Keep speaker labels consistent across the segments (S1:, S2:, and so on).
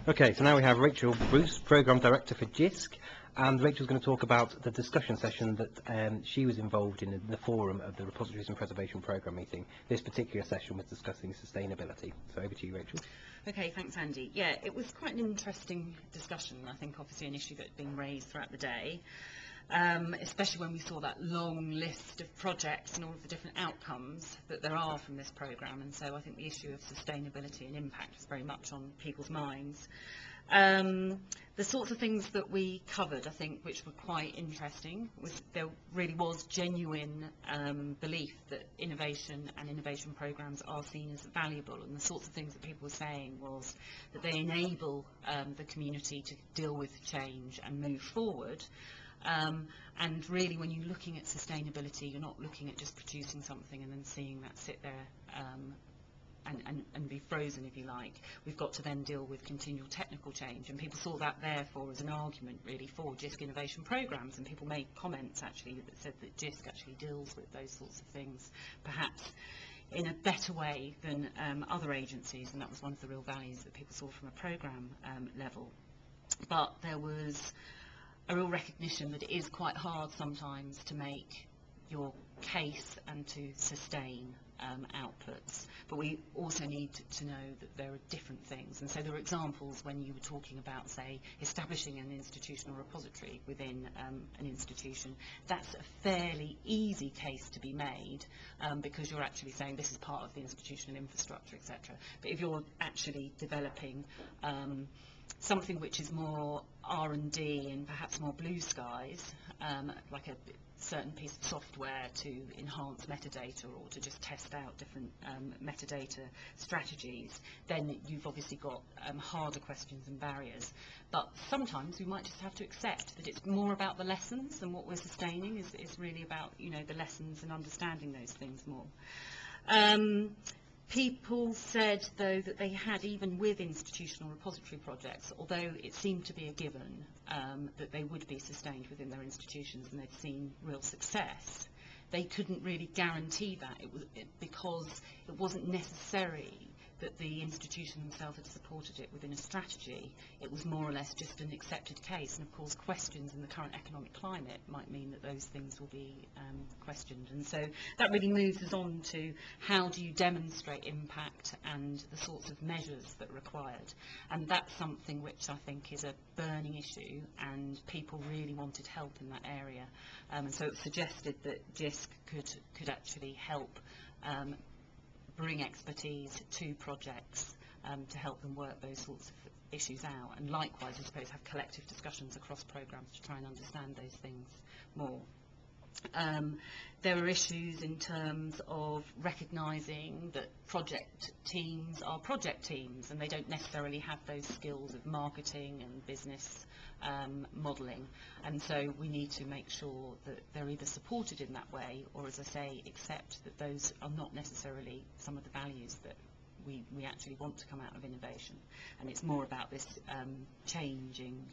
S1: Okay, so now we have Rachel Bruce, Programme Director for JISC, and Rachel's going to talk about the discussion session that she was involved in the forum of the Repositories and Preservation Programme meeting. This particular session was discussing sustainability. So over to you, Rachel.
S2: Okay, thanks, Andy. Yeah, it was quite an interesting discussion. I think obviously an issue that had been raised throughout the day. Especially when we saw that long list of projects and all of the different outcomes that there are from this programme, and so I think the issue of sustainability and impact is very much on people's minds. The sorts of things that we covered, I think, which were quite interesting, was there really was genuine belief that innovation and innovation programmes are seen as valuable, and the sorts of things that people were saying was that they enable the community to deal with change and move forward. And really, when you're looking at sustainability, you're not looking at just producing something and then seeing that sit there and be frozen, if you like. We've got to then deal with continual technical change, and people saw that therefore as an argument really for JISC innovation programmes, and people made comments actually that said that JISC actually deals with those sorts of things perhaps in a better way than other agencies, and that was one of the real values that people saw from a programme level. But there was a real recognition that it is quite hard sometimes to make your case and to sustain outputs, but we also need to know that there are different things, and so there are examples when you were talking about, say, establishing an institutional repository within an institution. That's a fairly easy case to be made because you're actually saying this is part of the institutional infrastructure, etc. But if you're actually developing something which is more R&D and perhaps more blue skies, like a certain piece of software to enhance metadata or to just test out different metadata strategies, then you've obviously got harder questions and barriers. But sometimes we might just have to accept that it's more about the lessons, and what we're sustaining is really about, you know, the lessons and understanding those things more. People said, though, that they had, even with institutional repository projects, although it seemed to be a given that they would be sustained within their institutions and they'd seen real success, they couldn't really guarantee that because it wasn't necessary that the institution themselves had supported it within a strategy. It was more or less just an accepted case, and of course questions in the current economic climate might mean that those things will be questioned, and so that really moves us on to how do you demonstrate impact and the sorts of measures that are required, and that's something which I think is a burning issue, and people really wanted help in that area, and so it was suggested that JISC could actually help bring expertise to projects to help them work those sorts of issues out, and likewise I suppose have collective discussions across programmes to try and understand those things more. There are issues in terms of recognising that project teams are project teams and they don't necessarily have those skills of marketing and business modelling, and so we need to make sure that they're either supported in that way or, as I say, accept that those are not necessarily some of the values that we actually want to come out of innovation, and it's more about this changing,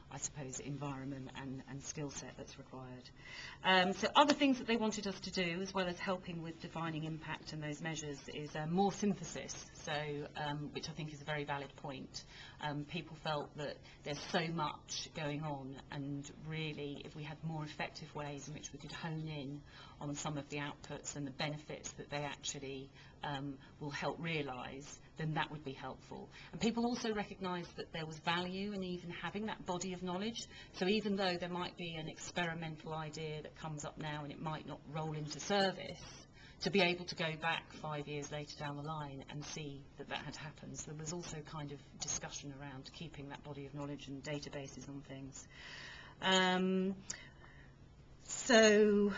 S2: I suppose, environment and skill set that's required. So other things that they wanted us to do, as well as helping with defining impact and those measures, is more synthesis, so which I think is a very valid point. People felt that there's so much going on, and really if we had more effective ways in which we could hone in on some of the outputs and the benefits that they actually will help realise, then that would be helpful. And people also recognised that there was value in even having that body of knowledge. So even though there might be an experimental idea that comes up now and it might not roll into service, to be able to go back 5 years later down the line and see that that had happened. So there was also kind of discussion around keeping that body of knowledge and databases on things. So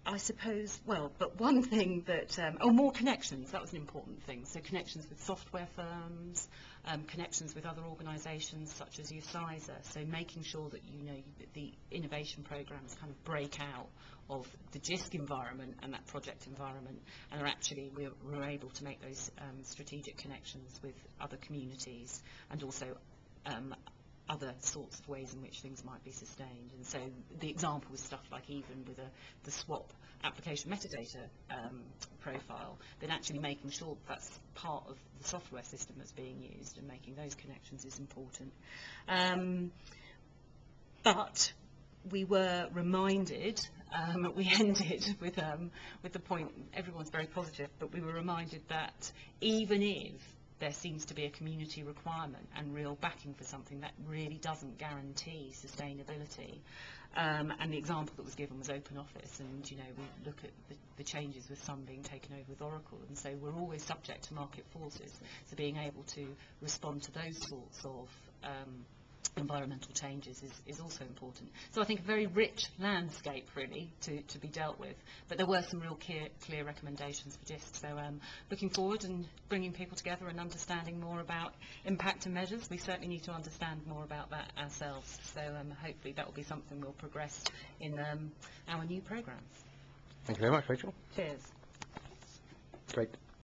S2: I suppose, well, but one thing that, more connections, that was an important thing. So connections with software firms, connections with other organisations such as UCISA, so making sure that, you know, that the innovation programmes kind of break out of the JISC environment and that project environment, and are actually, we're able to make those strategic connections with other communities and also other sorts of ways in which things might be sustained. And so the example was stuff like even with the swap application metadata profile, then actually making sure that's part of the software system that's being used and making those connections is important. But we were reminded, we ended with the point, everyone's very positive, but we were reminded that even if there seems to be a community requirement and real backing for something, that really doesn't guarantee sustainability. And the example that was given was OpenOffice, and you know, we look at the changes with Sun being taken over with Oracle, and so we're always subject to market forces. So being able to respond to those sorts of environmental changes is also important. So I think a very rich landscape really to be dealt with, but there were some real clear recommendations for JISC. So looking forward and bringing people together and understanding more about impact and measures. We certainly need to understand more about that ourselves. So hopefully that will be something we'll progress in our new programmes.
S1: Thank you very much, Rachel.
S2: Cheers.
S1: Great.